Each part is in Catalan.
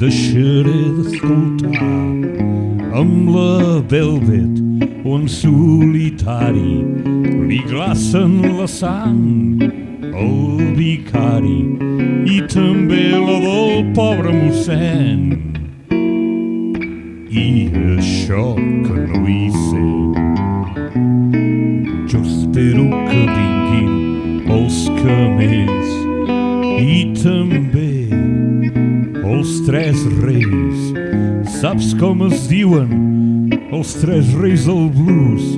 deixaré d'escoltar amb la Velvet o en solitari li glacen la sang al vicari i també la del pobre mossèn. I això que no hi sé, jo espero que vinguin els camells i també els tres reis. Saps com es diuen els tres reis del blues?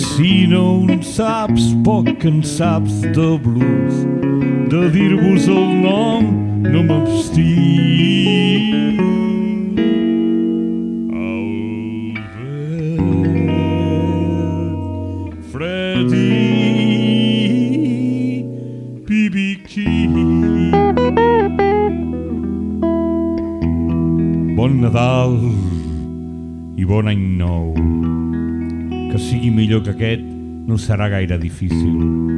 Si no en saps, poc en saps de blues. De dir-vos el nom no m'abstinc. Bon Nadal i bon any nou. Que sigui millor que aquest no serà gaire difícil.